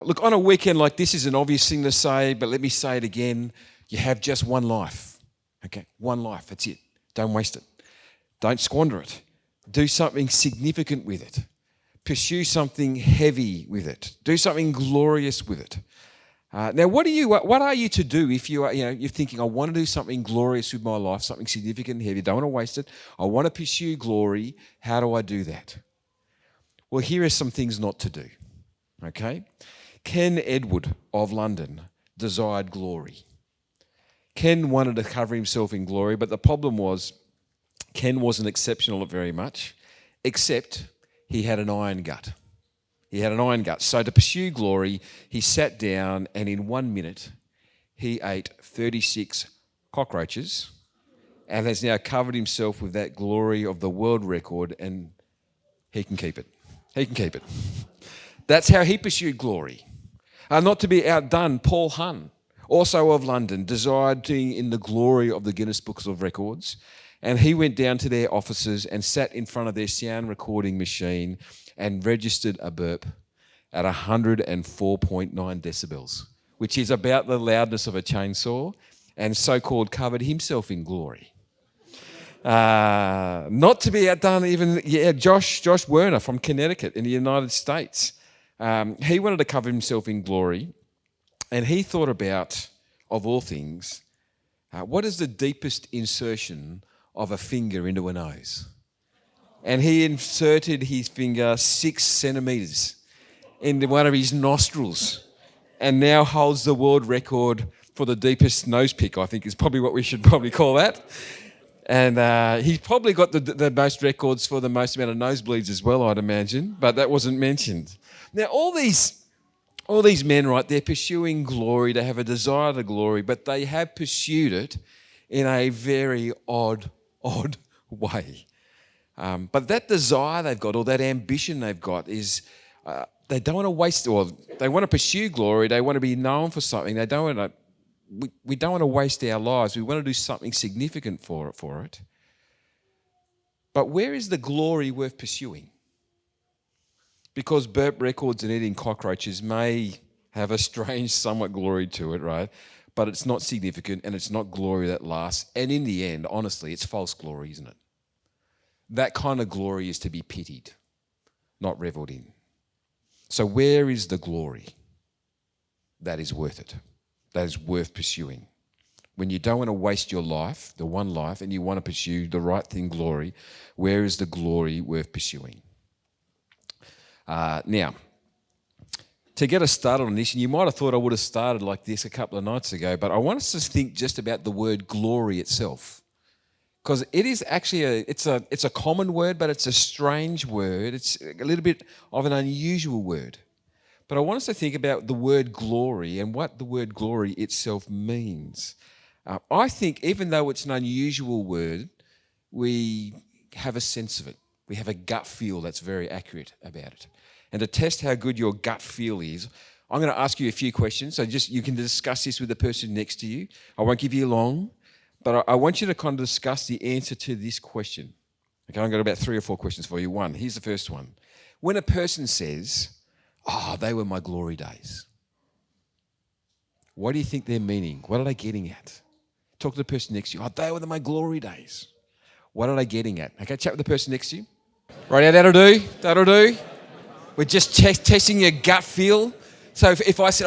Look, on a weekend like this is an obvious thing to say, but let me say it again. You have just one life. Okay, one life. That's it. Don't waste it. Don't squander it. Do something significant with it. Pursue something heavy with it. Do something glorious with it. Now, what are you to do if you're thinking, I want to do something glorious with my life, something significant and heavy. Don't want to waste it. I want to pursue glory. How do I do that? Well, here are some things not to do. Okay? Ken Edward of London desired glory. Ken wanted to cover himself in glory, but the problem was Ken wasn't exceptional at very much, except he had an iron gut. He had an iron gut. So to pursue glory, he sat down and in 1 minute, he ate 36 cockroaches and has now covered himself with that glory of the world record, and he can keep it. He can keep it. That's how he pursued glory. Not to be outdone, Paul Hunn, also of London, desired being in the glory of the Guinness Books of Records, and he went down to their offices and sat in front of their sound recording machine and registered a burp at 104.9 decibels, which is about the loudness of a chainsaw, and so-called covered himself in glory. Not to be outdone even, Josh Werner from Connecticut in the United States. He wanted to cover himself in glory, and he thought about, of all things, what is the deepest insertion of a finger into a nose? And he inserted his finger 6 centimetres into one of his nostrils and now holds the world record for the deepest nose pick, I think is probably what we should probably call that. And he's probably got the most records for the most amount of nosebleeds as well, I'd imagine, but that wasn't mentioned. Now, all these men, right, they're pursuing glory, they have a desire to glory, but they have pursued it in a very odd way. But that desire they've got, or that ambition they've got, is they don't want to waste, or they want to pursue glory. They want to be known for something. They don't want to. We don't want to waste our lives. We want to do something significant for it. But where is the glory worth pursuing? Because burp records and eating cockroaches may have a strange, somewhat glory to it, right? But it's not significant, and it's not glory that lasts. And in the end, honestly, it's false glory, isn't it? That kind of glory is to be pitied, not revelled in. So where is the glory that is worth it, that is worth pursuing? When you don't want to waste your life, the one life, and you want to pursue the right thing, glory, where is the glory worth pursuing? Now, to get us started on this, and you might have thought I would have started like this a couple of nights ago, but I want us to think just about the word glory itself. Because it is actually it's a common word, but it's a strange word. It's a little bit of an unusual word. But I want us to think about the word glory and what the word glory itself means. I think even though it's an unusual word, we have a sense of it. We have a gut feel that's very accurate about it. And to test how good your gut feel is, I'm going to ask you a few questions. So you can discuss this with the person next to you. I won't give you long. But I want you to kind of discuss the answer to this question. Okay, I've got about 3 or 4 questions for you. One, here's the first one. When a person says, they were my glory days, what do you think they're meaning? What are they getting at? Talk to the person next to you. They were my glory days. What are they getting at? Okay, chat with the person next to you. Right, yeah, that'll do. We're just testing your gut feel. So if I said,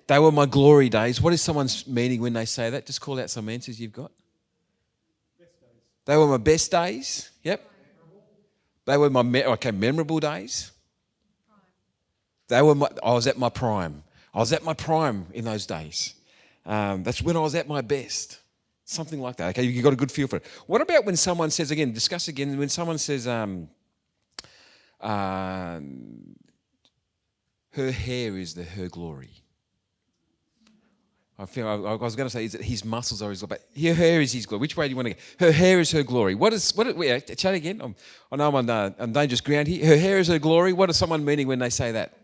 they were my glory days. What is someone's meaning when they say that? Just call out some answers you've got. Best days. They were my best days. Yep. They were my memorable days. I was at my prime. I was at my prime in those days. That's when I was at my best. Something like that. Okay, you got a good feel for it. What about when someone says, discuss again, when someone says, her hair is her glory. I was going to say, is it his muscles are his glory? But her hair is his glory. Which way do you want to go? Her hair is her glory. Chat again. I know I'm on dangerous ground here. Her hair is her glory. What is someone meaning when they say that?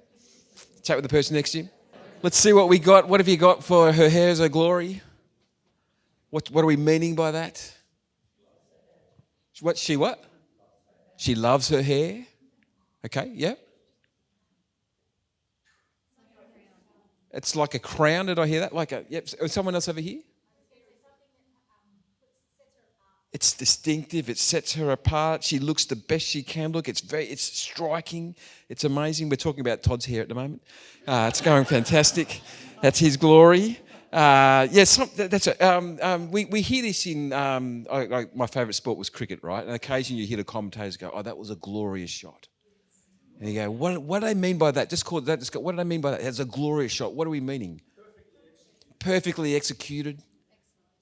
Chat with the person next to you. Let's see what we got. What have you got for her hair is her glory? What are we meaning by that? What? She loves her hair. Okay, yeah. It's like a crown. Did I hear that? Like a, yep. Someone else over here? It's distinctive. It sets her apart. She looks the best she can look. It's striking. It's amazing. We're talking about Todd's hair at the moment. It's going fantastic. That's his glory. Yes, that's it. We hear this in like my favourite sport was cricket, right? And occasionally you hear the commentators go, "Oh, that was a glorious shot." And you go, "What do they mean by that?" Just call it that. Just go, "What do they mean by that?" It's a glorious shot. What are we meaning? Perfectly executed.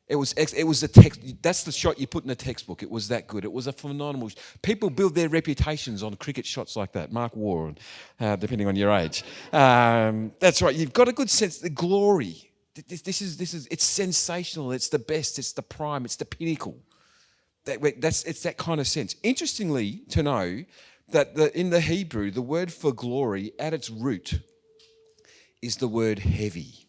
It was the text. That's the shot you put in a textbook. It was that good. It was a phenomenal. People build their reputations on cricket shots like that. Mark Warren, depending on your age. That's right. You've got a good sense. The glory. This is. It's sensational. It's the best. It's the prime. It's the pinnacle. It's that kind of sense. Interestingly, to know that in the Hebrew, the word for glory at its root is the word heavy.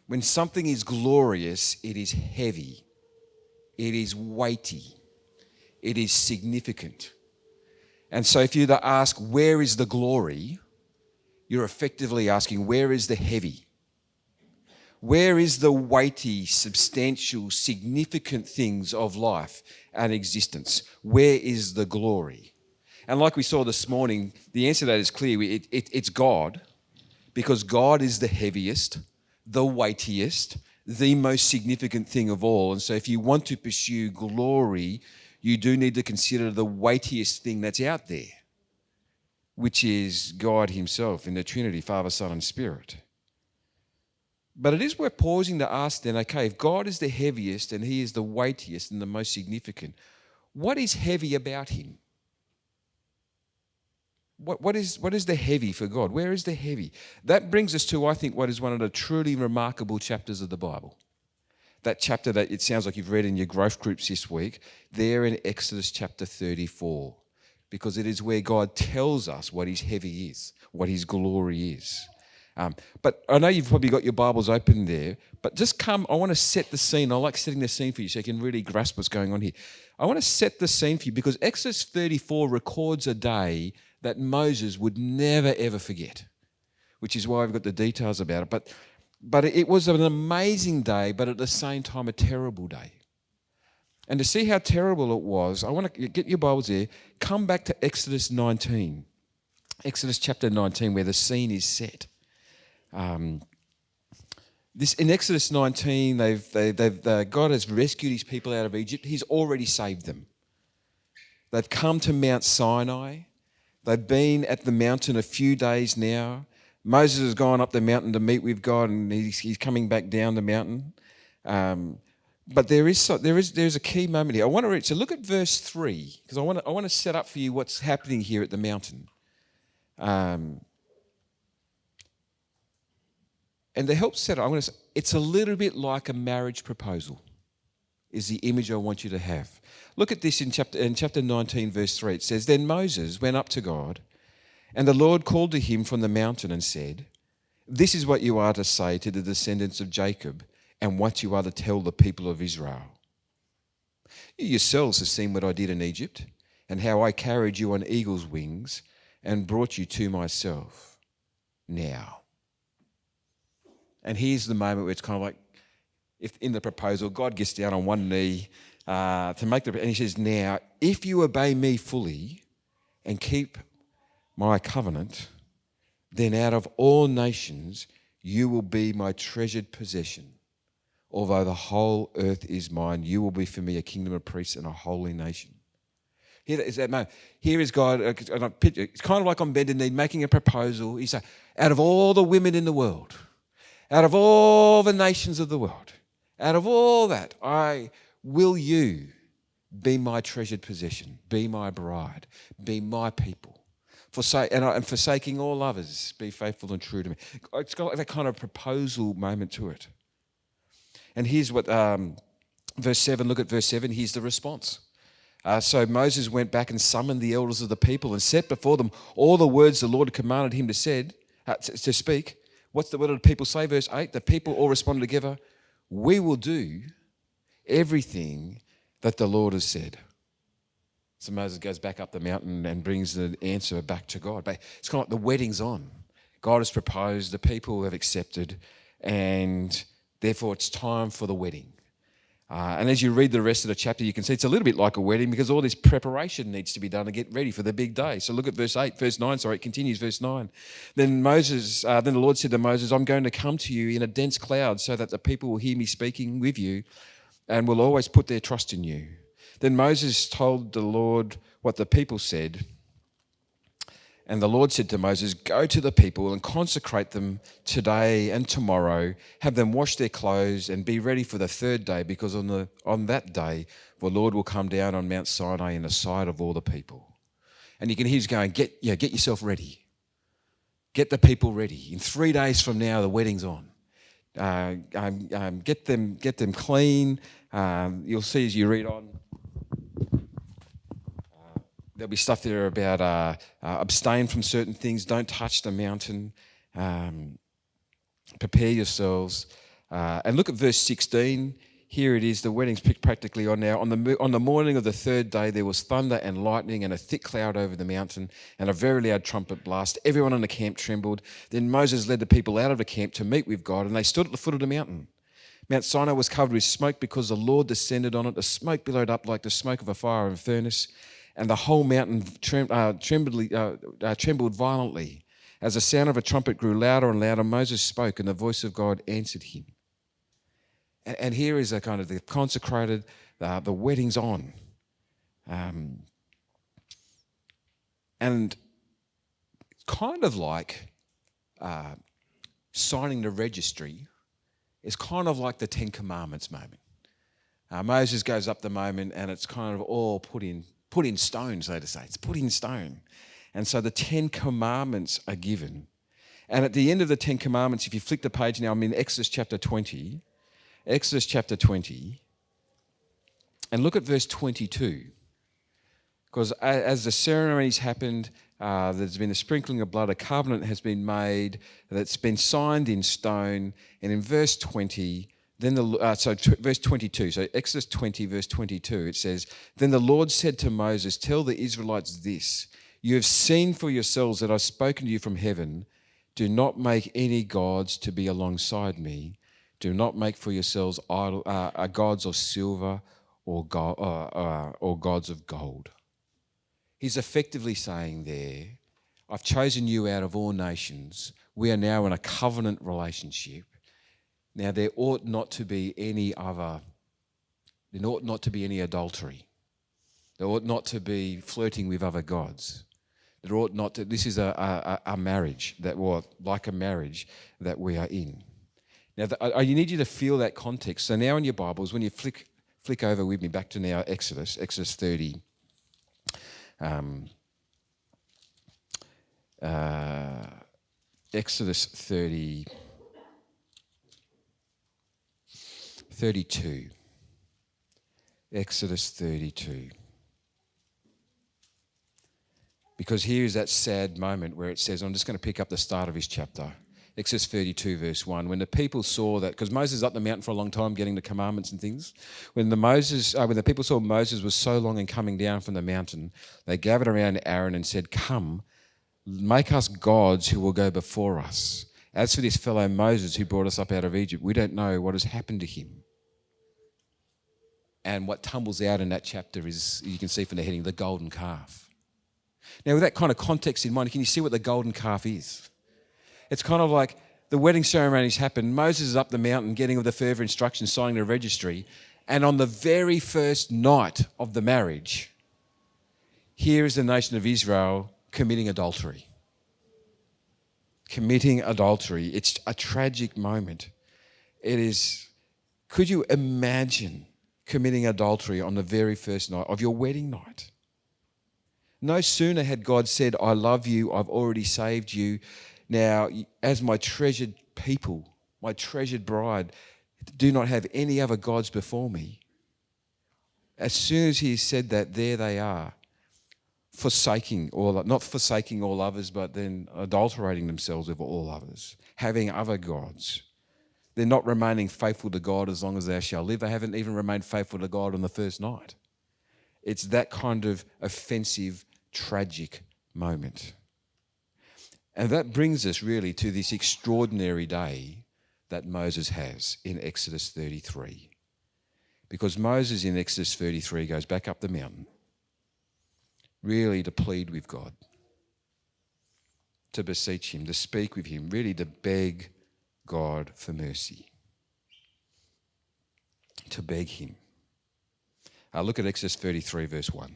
When something is glorious, it is heavy, it is weighty, it is significant. And so if you were to ask, where is the glory? You're effectively asking, where is the heavy? Where is the weighty, substantial, significant things of life and existence? Where is the glory? And like we saw this morning, the answer to that is clear. It's God, because God is the heaviest, the weightiest, the most significant thing of all. And so if you want to pursue glory, you do need to consider the weightiest thing that's out there, which is God himself in the Trinity, Father, Son, and Spirit. But it is worth pausing to ask then, okay, if God is the heaviest and he is the weightiest and the most significant, what is heavy about him? What is the heavy for God? Where is the heavy? That brings us to, I think, what is one of the truly remarkable chapters of the Bible. That chapter that it sounds like you've read in your growth groups this week, there in Exodus chapter 34, because it is where God tells us what his heavy is, what his glory is. But I know you've probably got your Bibles open there, but just come, I want to set the scene. I like setting the scene for you so you can really grasp what's going on here. I want to set the scene for you because Exodus 34 records a day that Moses would never, ever forget, which is why I've got the details about it. But it was an amazing day, but at the same time a terrible day. And to see how terrible it was, I want to get your Bibles there, come back to Exodus 19, Exodus chapter 19, where the scene is set. This in Exodus 19, God has rescued his people out of Egypt. He's already saved them. They've come to Mount Sinai. They've been at the mountain a few days now. Moses has gone up the mountain to meet with God, and he's coming back down the mountain. But there's a key moment here. I want to read. So look at verse 3, because I want to set up for you what's happening here at the mountain. And to help set it, I'm going to say it's a little bit like a marriage proposal, is the image I want you to have. Look at this in chapter 19, verse 3. It says, "Then Moses went up to God, and the Lord called to him from the mountain and said, 'This is what you are to say to the descendants of Jacob, and what you are to tell the people of Israel. You yourselves have seen what I did in Egypt, and how I carried you on eagle's wings and brought you to myself. Now.'" And here's the moment where it's kind of like, if in the proposal, God gets down on one knee and he says, "Now, if you obey me fully and keep my covenant, then out of all nations you will be my treasured possession. Although the whole earth is mine, you will be for me a kingdom of priests and a holy nation." Here is that moment. Here is God. It's kind of like on bended knee making a proposal. He said, out of all the women in the world, out of all the nations of the world, out of all that, will you be my treasured possession, be my bride, be my people. And forsaking all others, be faithful and true to me. It's got that kind of proposal moment to it. And here's what, verse 7, look at verse 7, here's the response. So Moses went back and summoned the elders of the people and set before them all the words the Lord had commanded him to speak. What did the people say? Verse 8, the people all responded together, "We will do everything that the Lord has said." So Moses goes back up the mountain and brings the answer back to God. But it's kind of like the wedding's on. God has proposed, the people have accepted, and therefore it's time for the wedding. And as you read the rest of the chapter, you can see it's a little bit like a wedding because all this preparation needs to be done to get ready for the big day. So look at verse 9, it continues, verse 9. Then the Lord said to Moses, I'm going to come to you in a dense cloud so that the people will hear me speaking with you and will always put their trust in you. Then Moses told the Lord what the people said. And the Lord said to Moses, go to the people and consecrate them today and tomorrow. Have them wash their clothes and be ready for the third day, because on that day the Lord will come down on Mount Sinai in the sight of all the people. And you can hear he's going, get yourself ready. Get the people ready. In 3 days from now, the wedding's on. Get them clean. You'll see as you read on. There'll be stuff there about abstain from certain things, don't touch the mountain, prepare yourselves. And look at verse 16. Here it is, the wedding's picked practically on now. On the morning of the third day, there was thunder and lightning and a thick cloud over the mountain and a very loud trumpet blast. Everyone in the camp trembled. Then Moses led the people out of the camp to meet with God, and they stood at the foot of the mountain. Mount Sinai was covered with smoke because the Lord descended on it. The smoke billowed up like the smoke of a fire in a furnace. And the whole mountain trembled violently. As the sound of a trumpet grew louder and louder, Moses spoke, and the voice of God answered him. And here is a kind of the consecrated, the wedding's on. And kind of like signing the registry is kind of like the Ten Commandments moment. Moses goes up the moment and it's kind of all put in stone, so to say. It's put in stone. And so the 10 Commandments are given. And at the end of the 10 Commandments, if you flick the page now, I'm in Exodus chapter 20. Exodus chapter 20. And look at verse 22. Because as the ceremonies happened, there's been a sprinkling of blood, a covenant has been made that's been signed in stone. And in verse 20... verse 22, so Exodus 20, verse 22, it says, Then the Lord said to Moses, tell the Israelites this, you have seen for yourselves that I've spoken to you from heaven. Do not make any gods to be alongside me. Do not make for yourselves gods of silver or gods of gold. He's effectively saying there, I've chosen you out of all nations. We are now in a covenant relationship. Now, there ought not to be any adultery. There ought not to be flirting with other gods. There ought not to, this is a marriage, like a marriage that we are in. Now, you need you to feel that context. So now in your Bibles, when you flick over with me back to now Exodus 30. Exodus 30. 32. Exodus 32. Because here is that sad moment where it says, I'm just going to pick up the start of his chapter. Exodus 32 verse 1. When the people saw that, because Moses was up the mountain for a long time getting the commandments and things, when the people saw Moses was so long in coming down from the mountain, they gathered around Aaron and said, come, make us gods who will go before us. As for this fellow Moses who brought us up out of Egypt, we don't know what has happened to him. And what tumbles out in that chapter is, you can see from the heading, the golden calf. Now, with that kind of context in mind, can you see what the golden calf is? It's kind of like the wedding ceremonies happen. Moses is up the mountain getting the further instructions, signing the registry. And on the very first night of the marriage, here is the nation of Israel committing adultery. Committing adultery. It's a tragic moment. It is, could you imagine committing adultery on the very first night of your wedding night? No sooner had God said, I love you, I've already saved you. Now, as my treasured people, my treasured bride, do not have any other gods before me. As soon as he said that, there they are, not forsaking all others, but then adulterating themselves with all others, having other gods. They're not remaining faithful to God as long as they shall live. They haven't even remained faithful to God on the first night. It's that kind of offensive, tragic moment. And that brings us really to this extraordinary day that Moses has in Exodus 33. Because Moses in Exodus 33 goes back up the mountain, really to plead with God, to beseech him, to speak with him, really to beg God for mercy, to beg him. Look at Exodus 33, verse 1.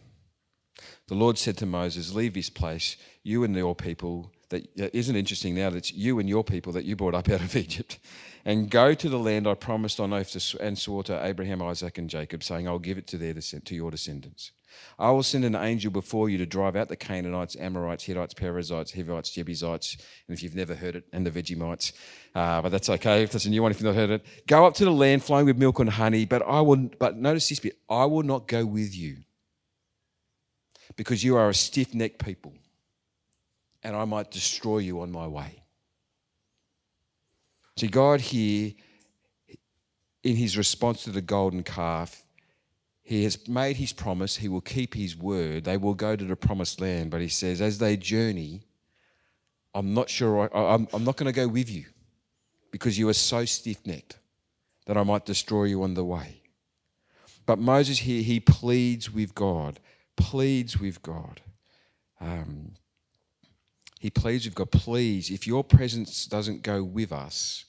The Lord said to Moses, leave this place, you and your people, that isn't interesting now that it's you and your people that you brought up out of Egypt, and go to the land I promised on oath and swore to Abraham, Isaac and Jacob, saying, I'll give it to your descendants. I will send an angel before you to drive out the Canaanites, Amorites, Hittites, Perizzites, Hivites, Jebusites, and if you've never heard it, and the Vegemites, but that's okay if that's a new one if you've not heard it. Go up to the land flowing with milk and honey, but notice this bit, I will not go with you, because you are a stiff-necked people, and I might destroy you on my way. See, God here, in his response to the golden calf, he has made his promise. He will keep his word. They will go to the promised land. But he says, as they journey, I'm not sure, I'm not going to go with you because you are so stiff-necked that I might destroy you on the way. But Moses here, he pleads with God, He pleads with God, please, if your presence doesn't go with us,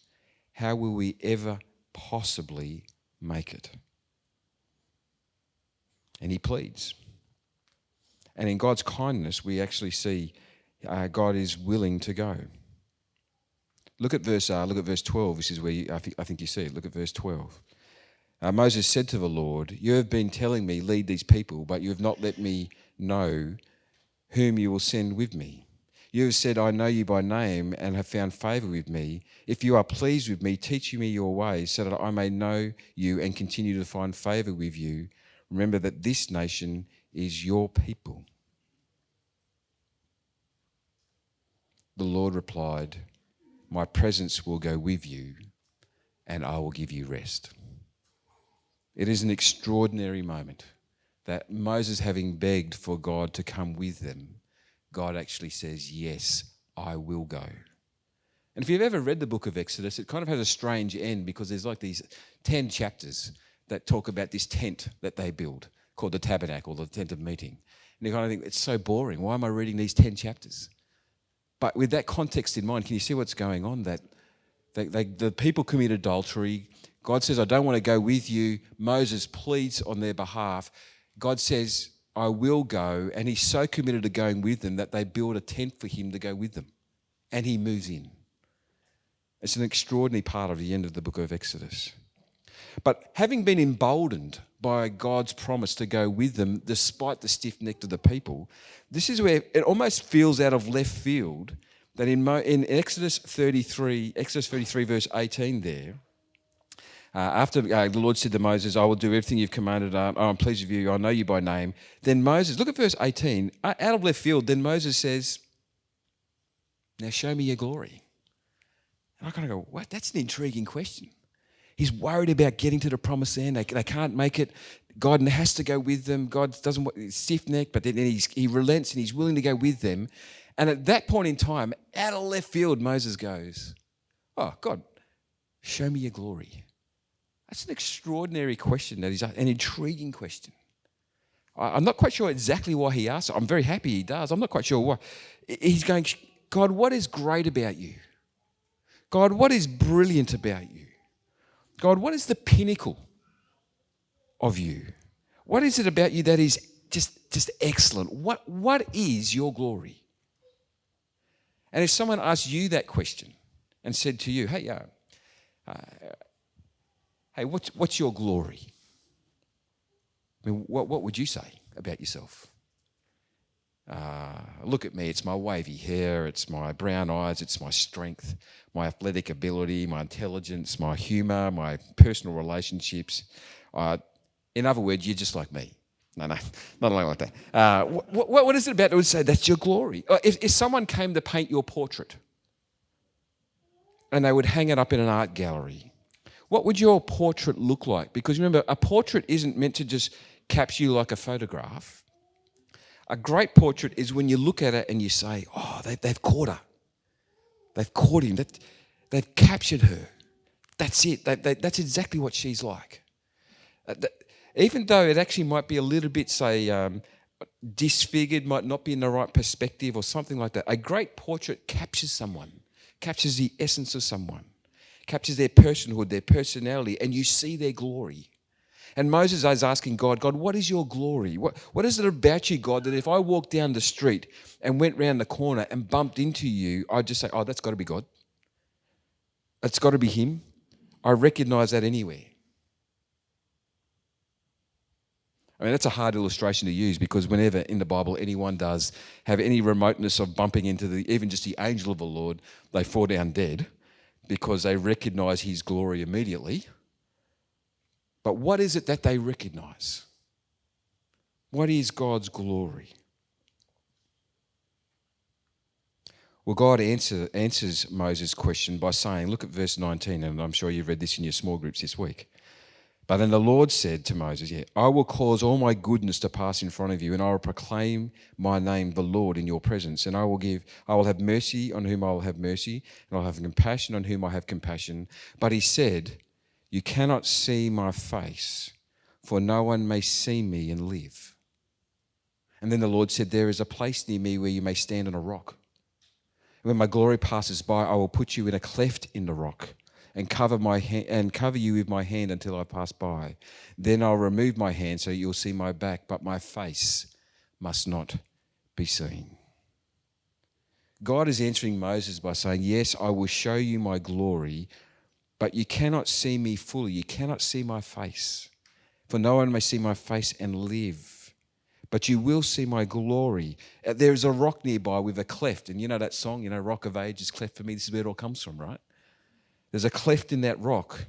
how will we ever possibly make it? And he pleads. And in God's kindness, we actually see God is willing to go. Look at verse 12. This is where I think you see it. Look at verse 12. Moses said to the Lord, you have been telling me, lead these people, but you have not let me know whom you will send with me. You have said, I know you by name and have found favour with me. If you are pleased with me, teach me your ways so that I may know you and continue to find favour with you. Remember that this nation is your people. The Lord replied, my presence will go with you and I will give you rest. It is an extraordinary moment that Moses, having begged for God to come with them, God actually says, yes, I will go. And if you've ever read the book of Exodus, it kind of has a strange end because there's like these 10 chapters that talk about this tent that they build called the tabernacle, the tent of meeting. And you kind of think, it's so boring. Why am I reading these 10 chapters? But with that context in mind, can you see what's going on? That the people commit adultery. God says, I don't want to go with you. Moses pleads on their behalf. God says, I will go. And he's so committed to going with them that they build a tent for him to go with them. And he moves in. It's an extraordinary part of the end of the book of Exodus. But having been emboldened by God's promise to go with them, despite the stiff-neck of the people, this is where it almost feels out of left field that in Exodus 33 verse 18 there, after the Lord said to Moses, I will do everything you've commanded, I'm pleased with you, I know you by name. Then Moses, look at verse 18, out of left field, then Moses says, now show me your glory. And I kind of go, what? That's an intriguing question. He's worried about getting to the promised land. They can't make it. God has to go with them. God doesn't want stiff-necked, but then he relents and he's willing to go with them. And at that point in time, out of left field, Moses goes, oh, God, show me your glory. That's an extraordinary question. That is an intriguing question. I'm not quite sure exactly why he asked it. I'm very happy he does. I'm not quite sure why. He's going, God, what is great about you? God, what is brilliant about you? God, what is the pinnacle of you? What is it about you that is just excellent? What is your glory? And if someone asked you that question and said to you, hey, what's your glory? I mean, what would you say about yourself? Look at me, it's my wavy hair, it's my brown eyes, it's my strength, my athletic ability, my intelligence, my humour, my personal relationships. In other words, you're just like me. No, not like that. What is it about that would say that's your glory? If someone came to paint your portrait and they would hang it up in an art gallery, what would your portrait look like? Because remember, a portrait isn't meant to just capture you like a photograph. A great portrait is when you look at it and you say, oh, they've caught her. They've caught him. They've captured her. That's it. That's exactly what she's like. Even though it actually might be a little bit, say, disfigured, might not be in the right perspective or something like that, a great portrait captures someone, captures the essence of someone, captures their personhood, their personality, and you see their glory. And Moses is asking God, what is your glory? What is it about you, God, that if I walked down the street and went round the corner and bumped into you, I'd just say, oh, that's got to be God. That's got to be him. I recognize that anywhere. I mean, that's a hard illustration to use because whenever in the Bible anyone does have any remoteness of bumping into even just the angel of the Lord, they fall down dead because they recognize his glory immediately. But what is it that they recognize? What is God's glory? Well, God answers Moses' question by saying, look at verse 19, and I'm sure you've read this in your small groups this week. But then the Lord said to Moses, I will cause all my goodness to pass in front of you, and I will proclaim my name, the Lord, in your presence. And I will have mercy on whom I will have mercy, and I'll have compassion on whom I have compassion. But he said, you cannot see my face, for no one may see me and live. And then the Lord said, there is a place near me where you may stand on a rock. And when my glory passes by, I will put you in a cleft in the rock and cover you with my hand until I pass by. Then I'll remove my hand so you'll see my back, but my face must not be seen. God is answering Moses by saying, yes, I will show you my glory, but you cannot see me fully. You cannot see my face. For no one may see my face and live. But you will see my glory. There is a rock nearby with a cleft. And you know that song, Rock of Ages, cleft for me. This is where it all comes from, right? There's a cleft in that rock.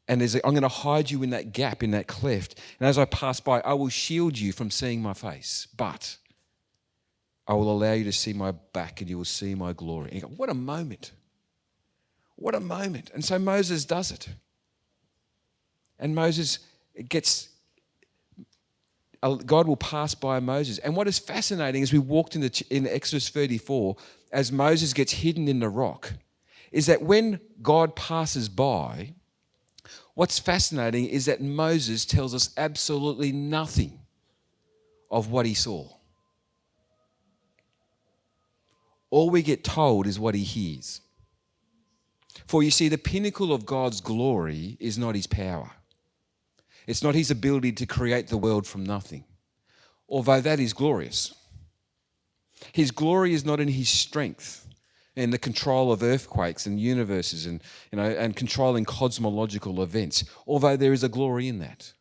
And I'm going to hide you in that gap, in that cleft. And as I pass by, I will shield you from seeing my face. But I will allow you to see my back and you will see my glory. And you go, what a moment. What a moment. And so Moses does it. And God will pass by Moses. And what is fascinating as we walked in Exodus 34, as Moses gets hidden in the rock, is that when God passes by, what's fascinating is that Moses tells us absolutely nothing of what he saw. All we get told is what he hears. For you see, the pinnacle of God's glory is not his power. It's not his ability to create the world from nothing, although that is glorious. His glory is not in his strength and the control of earthquakes and universes and controlling cosmological events, although there is a glory in that.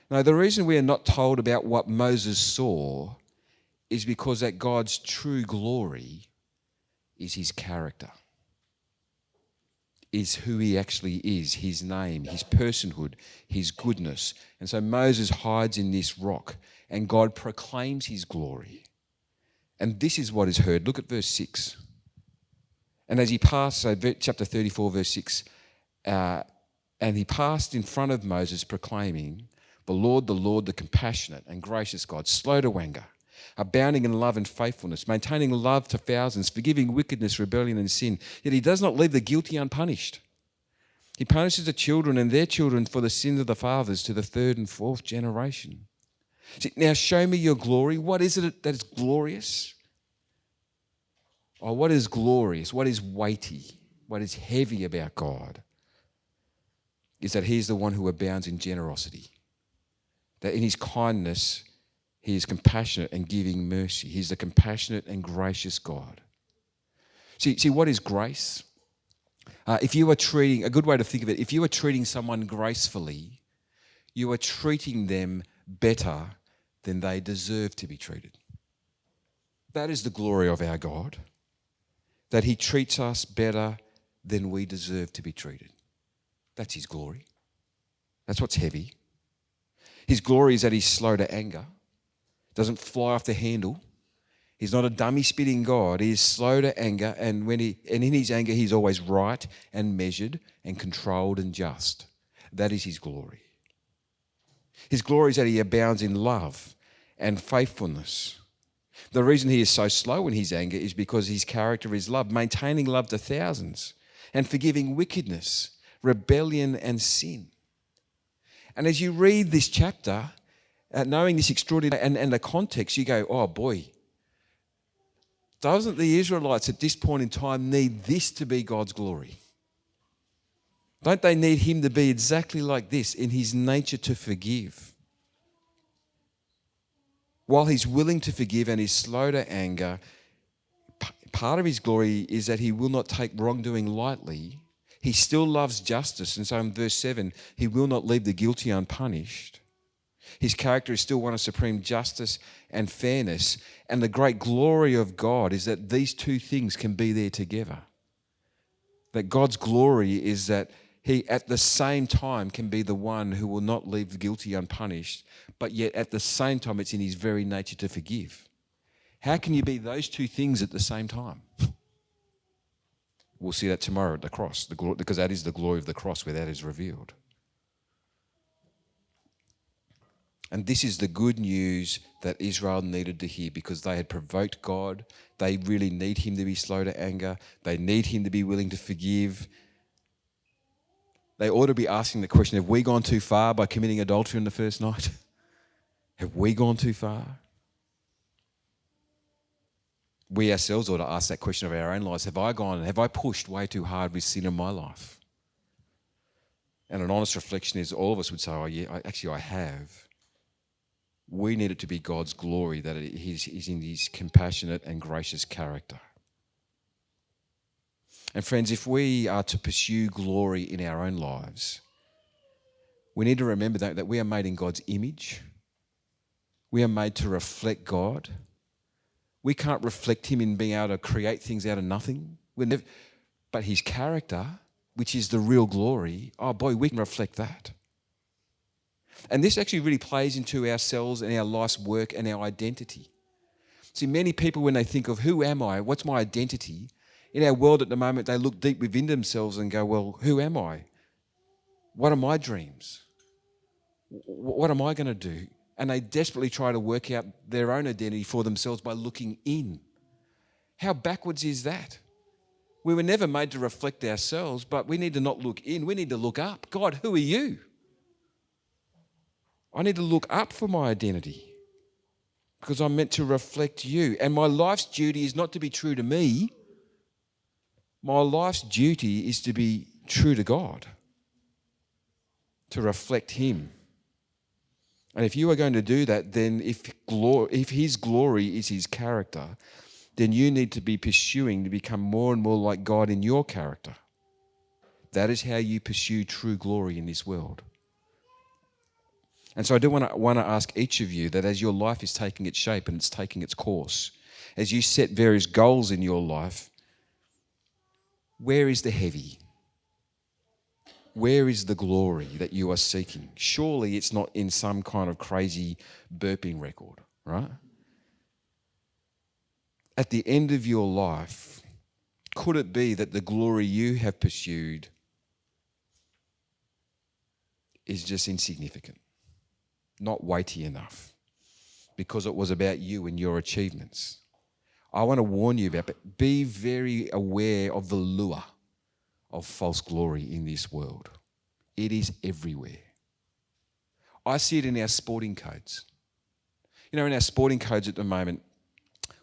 Now, the reason we are not told about what Moses saw is because that God's true glory is his character, is who he actually is, his name, his personhood, his goodness. And so Moses hides in this rock and God proclaims his glory. And this is what is heard. Look at verse 6. And as he passed, so chapter 34, verse 6, and he passed in front of Moses proclaiming, the Lord, the compassionate and gracious God, slow to anger, abounding in love and faithfulness, maintaining love to thousands, forgiving wickedness, rebellion and sin. Yet he does not leave the guilty unpunished. He punishes the children and their children for the sins of the fathers to the third and fourth generation. See, now show me your glory. What is it that is glorious? Oh, what is glorious? What is weighty? What is heavy about God is that he is the one who abounds in generosity. That in his kindness, he is compassionate and giving mercy. He's the compassionate and gracious God. See what is grace? If you are treating, a good way to think of it, if you are treating someone gracefully, you are treating them better than they deserve to be treated. That is the glory of our God, that he treats us better than we deserve to be treated. That's his glory. That's what's heavy. His glory is that he's slow to anger, doesn't fly off the handle. He's not a dummy spitting God. He is slow to anger, and in his anger he's always right and measured and controlled and just. That is his glory. His glory is that he abounds in love and faithfulness. The reason he is so slow in his anger is because his character is love, maintaining love to thousands and forgiving wickedness, rebellion and sin. And as you read this chapter, knowing this extraordinary and the context, you go, oh boy, doesn't the Israelites at this point in time need this to be God's glory? Don't they need him to be exactly like this in his nature to forgive? While he's willing to forgive and is slow to anger, part of his glory is that he will not take wrongdoing lightly. He still loves justice. And so in verse 7, he will not leave the guilty unpunished. His character is still one of supreme justice and fairness. And the great glory of God is that these two things can be there together. That God's glory is that he at the same time can be the one who will not leave the guilty unpunished, but yet at the same time it's in his very nature to forgive. How can you be those two things at the same time? We'll see that tomorrow at the cross, because that is the glory of the cross where that is revealed. And this is the good news that Israel needed to hear, because they had provoked God. They really need him to be slow to anger. They need him to be willing to forgive. They ought to be asking the question, have we gone too far by committing adultery on the first night? Have we gone too far? We ourselves ought to ask that question of our own lives. Have I pushed way too hard with sin in my life? And an honest reflection is all of us would say, oh yeah, I have. We need it to be God's glory, that he's in his compassionate and gracious character. And friends, if we are to pursue glory in our own lives, we need to remember that we are made in God's image. We are made to reflect God. We can't reflect him in being able to create things out of nothing. But his character, which is the real glory, oh boy, we can reflect that. And this actually really plays into ourselves and our life's work and our identity. See, many people, when they think of who am I, what's my identity, in our world at the moment, they look deep within themselves and go, well, who am I? What are my dreams? What am I going to do? And they desperately try to work out their own identity for themselves by looking in. How backwards is that? We were never made to reflect ourselves, but we need to not look in. We need to look up. God, who are you? I need to look up for my identity because I'm meant to reflect you. And my life's duty is not to be true to me. My life's duty is to be true to God, to reflect him. And if you are going to do that, then if his glory is his character, then you need to be pursuing to become more and more like God in your character. That is how you pursue true glory in this world. And so I do want to ask each of you that as your life is taking its shape and it's taking its course, as you set various goals in your life, where is the heavy? Where is the glory that you are seeking? Surely it's not in some kind of crazy burping record, right? At the end of your life, could it be that the glory you have pursued is just insignificant, not weighty enough, because it was about you and your achievements? I want to warn you about it. Be very aware of the lure of false glory in this world. It is everywhere. I see it in our sporting codes. You know, in our sporting codes at the moment,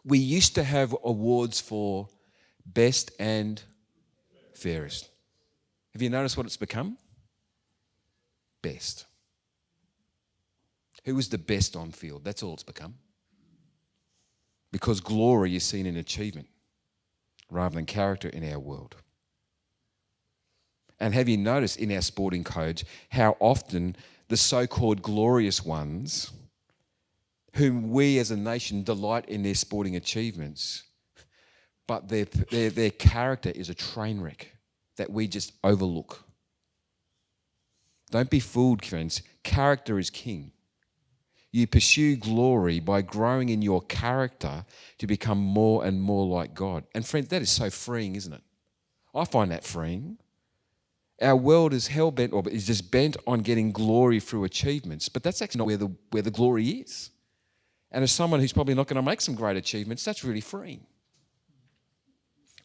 we used to have awards for best and fairest. Have you noticed what it's become? Best. Who was the best on field? That's all it's become. Because glory is seen in achievement rather than character in our world. And have you noticed in our sporting codes how often the so-called glorious ones, whom we as a nation delight in their sporting achievements, but their character is a train wreck that we just overlook. Don't be fooled, friends. Character is king. You pursue glory by growing in your character to become more and more like God. And friends, that is so freeing, isn't it? I find that freeing. Our world is hell-bent, or is just bent on getting glory through achievements, but that's actually not where the glory is. And as someone who's probably not going to make some great achievements, that's really freeing.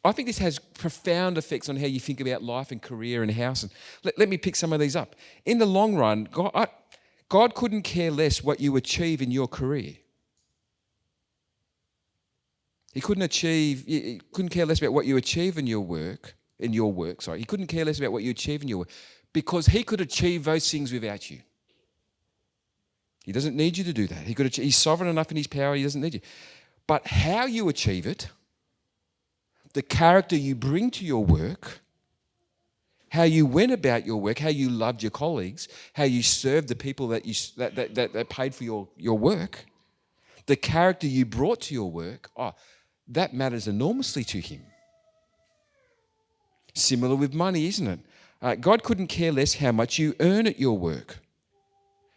I think this has profound effects on how you think about life and career and house. And let me pick some of these up. In the long run, God couldn't care less what you achieve in your career. He couldn't care less about what you achieve in your work. He couldn't care less about what you achieve in your work because he could achieve those things without you. He doesn't need you to do that. He's sovereign enough in his power, he doesn't need you. But how you achieve it, the character you bring to your work, how you went about your work, how you loved your colleagues, how you served the people that paid for your work, the character you brought to your work, that matters enormously to him. Similar with money, isn't it? God couldn't care less how much you earn at your work.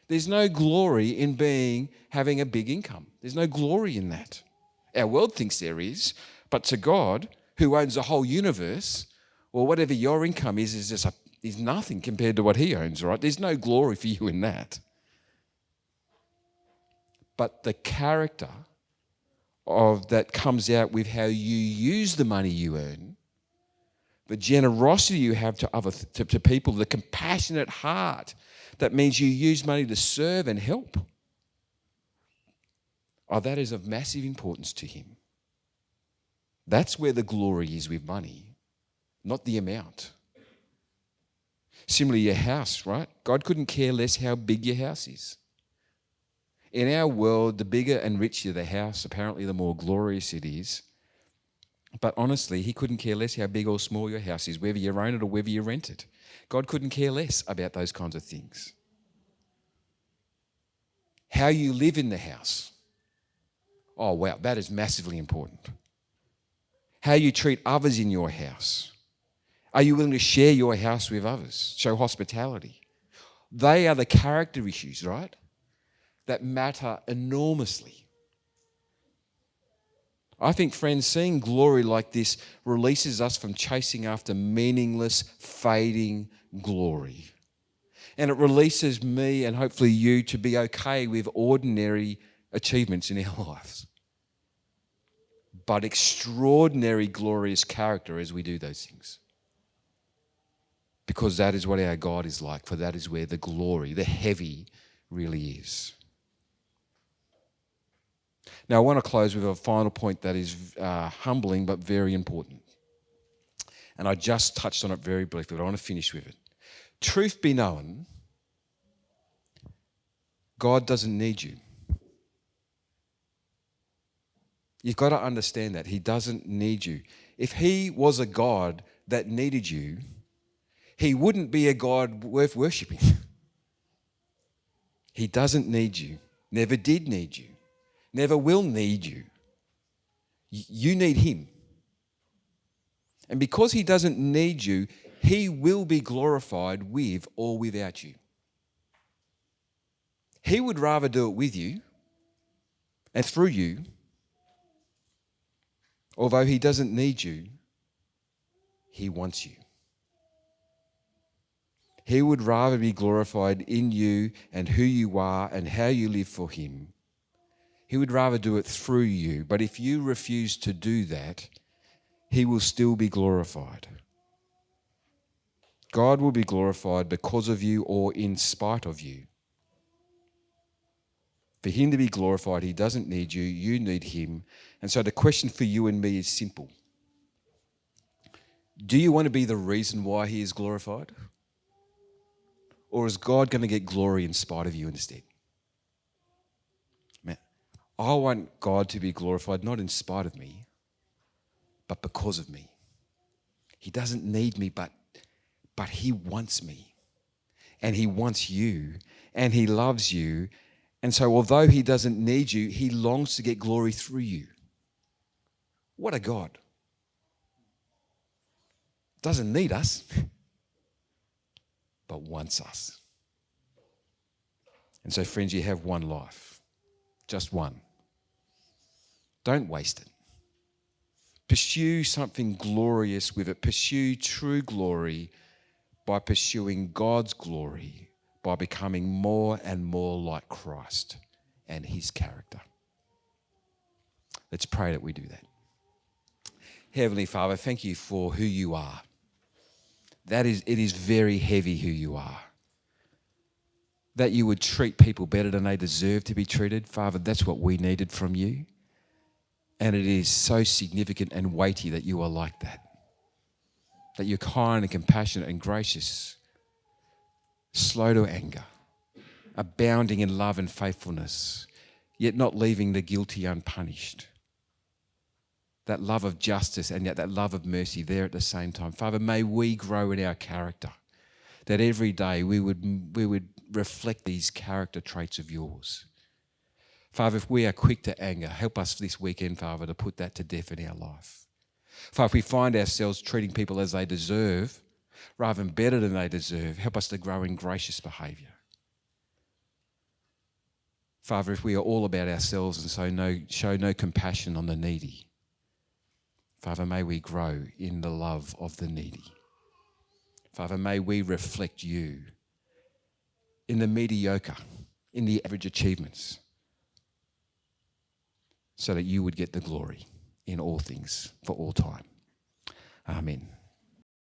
There's no glory in having a big income. There's no glory in that. Our world thinks there is, but to God, who owns the whole universe, well, whatever your income is nothing compared to what he owns, right? There's no glory for you in that. But the character that comes out with how you use the money you earn, the generosity you have to people, the compassionate heart, that means you use money to serve and help. That is of massive importance to him. That's where the glory is with money, not the amount. Similarly, your house, right? God couldn't care less how big your house is. In our world, the bigger and richer the house, apparently the more glorious it is. But honestly, he couldn't care less how big or small your house is, whether you own it or whether you rent it. God couldn't care less about those kinds of things. How you live in the house. Oh, wow, that is massively important. How you treat others in your house. Are you willing to share your house with others? Show hospitality. They are the character issues, right? That matter enormously. I think, friends, seeing glory like this releases us from chasing after meaningless, fading glory. And it releases me and hopefully you to be okay with ordinary achievements in our lives. But extraordinary, glorious character as we do those things. Because that is what our God is like, for that is where the glory, the heavy, really is. Now, I want to close with a final point that is humbling but very important. And I just touched on it very briefly, but I want to finish with it. Truth be known, God doesn't need you. You've got to understand that. He doesn't need you. If he was a God that needed you, he wouldn't be a God worth worshipping. He doesn't need you, never did need you, never will need you. You need him. And because he doesn't need you, he will be glorified with or without you. He would rather do it with you and through you. Although he doesn't need you, he wants you. He would rather be glorified in you and who you are and how you live for him. He would rather do it through you. But if you refuse to do that, he will still be glorified. God will be glorified because of you or in spite of you. For him to be glorified, he doesn't need you, you need him. And so the question for you and me is simple. Do you want to be the reason why he is glorified? Or is God going to get glory in spite of you instead? Man, I want God to be glorified not in spite of me, but because of me. He doesn't need me, but he wants me. And he wants you. And he loves you. And so although he doesn't need you, he longs to get glory through you. What a God. Doesn't need us, but wants us. And so, friends, you have one life. Just one. Don't waste it. Pursue something glorious with it. Pursue true glory by pursuing God's glory, by becoming more and more like Christ and his character. Let's pray that we do that. Heavenly Father, thank you for who you are. It is very heavy who you are. That you would treat people better than they deserve to be treated. Father, that's what we needed from you. And it is so significant and weighty that you are like that. That you're kind and compassionate and gracious, slow to anger, abounding in love and faithfulness, yet not leaving the guilty unpunished. That love of justice and yet that love of mercy there at the same time. Father, may we grow in our character, that every day we would reflect these character traits of yours. Father, if we are quick to anger, help us this weekend, Father, to put that to death in our life. Father, if we find ourselves treating people as they deserve, rather than better than they deserve, help us to grow in gracious behaviour. Father, if we are all about ourselves and so show no compassion on the needy, Father, may we grow in the love of the needy. Father, may we reflect you in the mediocre, in the average achievements, so that you would get the glory in all things for all time. Amen.